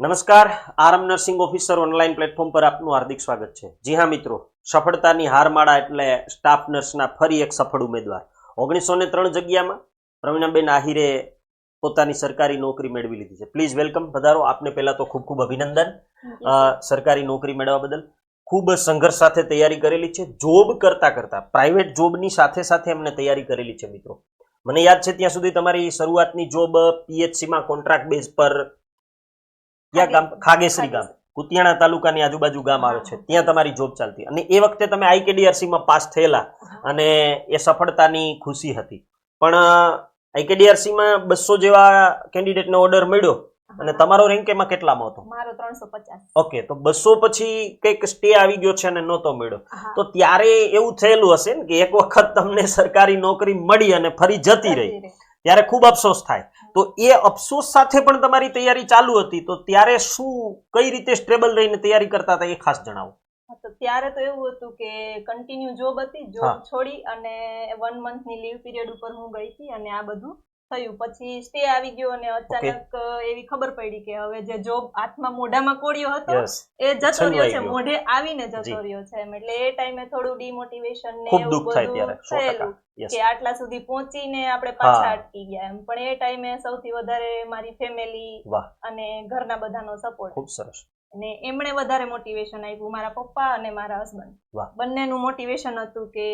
નમસ્કાર, RM nursing officer online platform પર આપનું હાર્દિક સ્વાગત છે। જી હા મિત્રો, સફળતાની હારમાળા એટલે સ્ટાફ નર્સના ફરી એક સફળ ઉમેદવાર 1903 જગ્યામાં પ્રવીણાબેન આહિરે પોતાની સરકારી નોકરી મેળવી લીધી છે। પ્લીઝ વેલકમ, પધારો। આપને પહેલા તો ખૂબ ખૂબ અભિનંદન સરકારી નોકરી મેળવવા બદલ। ખૂબ સંઘર્ષ સાથે તૈયારી કરેલી છે। જોબ કરતા પ્રાઇવેટ જોબની સાથે સાથે એમને તૈયારી કરેલી છે મિત્રો। મને યાદ છે ત્યાં સુધી તમારી શરૂઆતની જોબ પીએચસીમાં કોન્ટ્રાક્ટ બેઝ પર ક્યાં ગામ? ખાગેસરી ગામ, કુતિયાણા તાલુકાની આજુબાજુ ગામ આવે છે, ત્યાં તમારી જોબ ચાલતી અને એ વખતે તમે આઈકેડીઆરસીમાં પાસ થયેલા અને એ સફળતાની ખુશી હતી। પણ આઈકેડીઆરસીમાં 200 જેવા કેન્ડિડેટને ઓર્ડર મળ્યો અને તમારો રેન્ક એમાં કેટલામાં હતો? મારો 350। ઓકે, તો 200 પછી કંઈક સ્ટે આવી ગયો છે અને નહોતો મળ્યો, તો ત્યારે એવું થયેલું હશે ને કે એક વખત તમને સરકારી નોકરી મળી અને ફરી જતી રહી, ત્યારે ખૂબ અફસોસ થાય। તો એ અફસોસ સાથે પણ તમારી તૈયારી ચાલુ હતી, તો ત્યારે શું કઈ રીતે સ્ટેબલ રહીને તૈયારી કરતા હતા એ ખાસ જણાવો। તો ત્યારે તો એવું હતું કે કન્ટિન્યુ જોબ હતી, જોબ છોડી અને 1 મંથની લીવ પીરિયડ ઉપર હું ગઈ હતી અને આ બધું થયું। પછી સ્ટે આવી ગયો અને અચાનક એવી ખબર પડી કે હવે જે જોબ હાથમાં મોઢામાં કોળિયો હતો એ જતો રહ્યો છે, મોઢે આવીને જતો રહ્યો છે એમ। એટલે એ ટાઈમે થોડું ડિમોટિવેશન ને એવું બધું થયેલું કે આટલા સુધી પહોંચીને આપણે પાછા અટકી ગયા એમ। પણ એ ટાઈમે સૌથી વધારે મારી ફેમિલી અને ઘરના બધાનો સપોર્ટ, ખૂબ સરસ, અને એમણે વધારે મોટિવેશન આપ્યું, મારા પપ્પા અને મારા હસબન્ડ બંનેનું મોટિવેશન હતું કે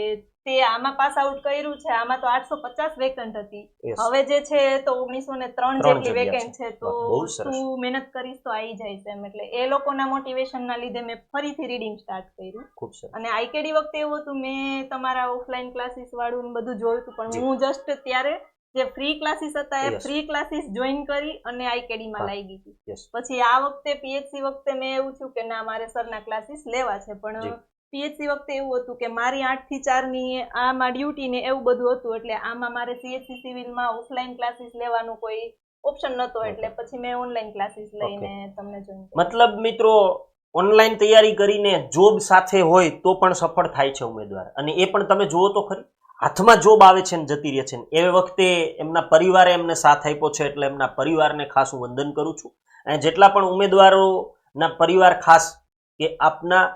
તે આમાં પાસ આઉટ કર્યું છે, આમાં તો 850 વેકન્ટ હતી, હવે જે છે તો 1903 જેટલી વેકેન્ટ છે, તો તું મહેનત કરીશ તો આવી જાય એમ। એટલે એ લોકોના મોટિવેશનના લીધે મેં ફરીથી રીડિંગ સ્ટાર્ટ કર્યું। અને આઈકેડી વખતે એવું હતું, મેં તમારા ઓફલાઈન ક્લાસીસ વાળું બધું જોયું હતું, પણ હું જસ્ટ ત્યારે જે ફ્રી ક્લાસીસ હતા એ ફ્રી ક્લાસીસ જોઈન કરી અને આઈકેડીમાં લાગી ગઈ। પછી આ વખતે પીએચસી વખતે મેં એવું થયું કે ના, મારે સરના ક્લાસીસ લેવા છે, પણ પીએચસી વખતે એવું હતું કે મારી 8 થી 4 ની આમાં ડ્યુટી ને એવું બધું હતું, એટલે આમાં મારે સીએચસી સિવિલમાં ઓફલાઈન ક્લાસીસ લેવાનું કોઈ ઓપ્શન નહોતો, એટલે પછી મેં ઓનલાઈન ક્લાસીસ લઈને તમને જોઈન કર્યું। મતલબ મિત્રો, ઓનલાઈન તૈયારી કરીને જોબ સાથે હોય તો પણ સફળ થાય છે ઉમેદવાર, અને એ પણ તમે જુઓ તો ખરી, હાથમાં જોબ આવે છે ને જતી રહે છે ને। એ વખતે એમના પરિવારે એમને સાથ આપ્યો છે, એટલે એમના પરિવારને ખાસ હું વંદન કરું છું। અને જેટલા પણ ઉમેદવારોના પરિવાર, ખાસ કે આપના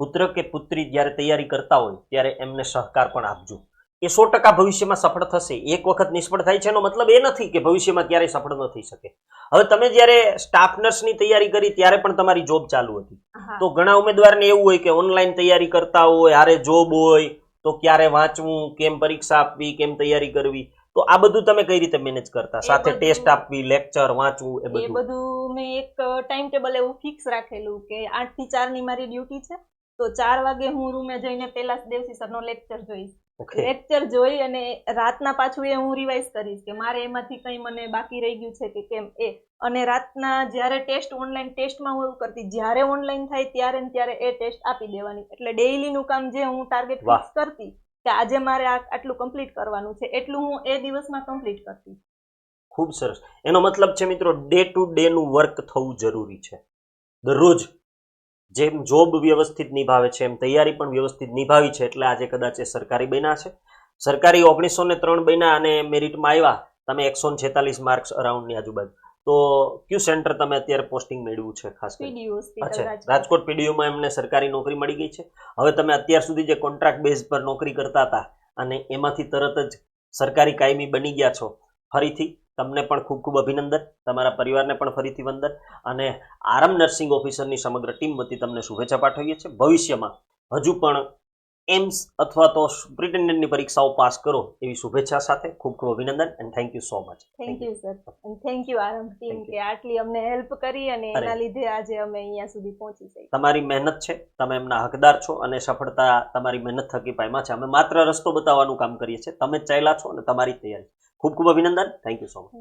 પુત્ર કે પુત્રી જ્યારે તૈયારી કરતા હોય ત્યારે એમને સહકાર પણ આપજો। એ 100% ભવિષ્યમાં સફળ થશે। એક વખત નિષ્ફળ થાય છે એનો મતલબ એ નથી કે ભવિષ્યમાં ક્યારેય સફળ ન થઈ શકે। હવે તમે જ્યારે સ્ટાફ નર્સની તૈયારી કરી ત્યારે પણ તમારી જોબ ચાલુ હતી, તો ઘણા ઉમેદવારને એવું હોય કે ઓનલાઈન તૈયારી કરતા હોય, હારે જોબ હોય, તો ક્યારે વાંચવું, કેમ પરીક્ષા આપવી, કેમ તૈયારી કરવી, તો આ બધું તમે કઈ રીતે મેનેજ કરતા? સાથે ટેસ્ટ આપવી, લેક્ચર વાંચવું, એ બધું મેં એક ટાઈમ ટેબલ એવું ફિક્સ રાખેલું કે 8 થી 4 ની મારી ડ્યુટી છે, તો 4 વાગે હું રૂમે જઈને પેલા દેવસી સરનો લેક્ચર જોઈશ, લેક્ચર જોઈ અને રાતના પાછું એ હું રિવાઇઝ કરીશ કે મારે એમાંથી કઈ મને બાકી રહી ગયું છે કે કેમ એ। અને રાતના જ્યારે ટેસ્ટ, ઓનલાઈન ટેસ્ટમાં હું એવું કરતી, જ્યારે ઓનલાઈન થાય ત્યારે ને ત્યારે એ ટેસ્ટ આપી દેવાની। એટલે ડેઈલીનું કામ જે હું ટાર્ગેટ ફિક્સ કરતી કે આજે મારે આટલું કમ્પ્લીટ કરવાનું છે, એટલું હું એ દિવસમાં કમ્પ્લીટ કરતી। ખૂબ સરસ। એનો મતલબ છે મિત્રો, ડે ટુ ડે નું વર્ક થવું જરૂરી છે। દરરોજ જેમ જોબ વ્યવસ્થિત નિભાવે છે એમ તૈયારી પણ વ્યવસ્થિત નિભાવી છે, એટલે આજે કદાચ એ સરકારી બન્યા છે। સરકારી 1903 બન્યા અને મેરિટમાં આવ્યા, તમે 146 માર્ક્સ અરાઉન્ડની આજુબાજુ। તો કયું સેન્ટર તમે અત્યારે પોસ્ટિંગ મેળવ્યું છે? ખાસ કરીને રાજકોટ પીડીયુમાં એમને સરકારી નોકરી મળી ગઈ છે। હવે તમે અત્યાર સુધી જે કોન્ટ્રાક્ટ બેઝ પર નોકરી કરતા હતા અને એમાંથી તરત જ સરકારી કાયમી બની ગયા છો, ફરીથી તમને પણ ખૂબ ખૂબ અભિનંદન, તમારા પરિવારને પણ ફરીથી વંદન, અને આરએમ નર્સિંગ ઓફિસરની સમગ્ર ટીમ વતી તમને શુભેચ્છા પાઠવીએ છીએ। ભવિષ્યમાં હજુ પણ એમ્સ અથવા તો સુપ્રિન્ટેન્ડન્ટની પરીક્ષાઓ પાસ કરો એવી શુભેચ્છા સાથે ખૂબ ખૂબ અભિનંદન, and thank you so much. Thank you sir, and thank you RM team કે આટલી અમને હેલ્પ કરી અને એના લીધે આજે અમે અહીંયા સુધી પહોંચી શક્યા। તમારી મહેનત છે, તમે એમના હકદાર છો, અને સફળતા તમારી મહેનત થકી પામ્યા છે। અમે માત્ર રસ્તો બતાવવાનું કામ કરીએ છીએ, તમે ચાલ્યા છો અને તમારી તૈયારી। ખૂબ ખૂબ અભિનંદન, થેન્ક યુ સો મચ।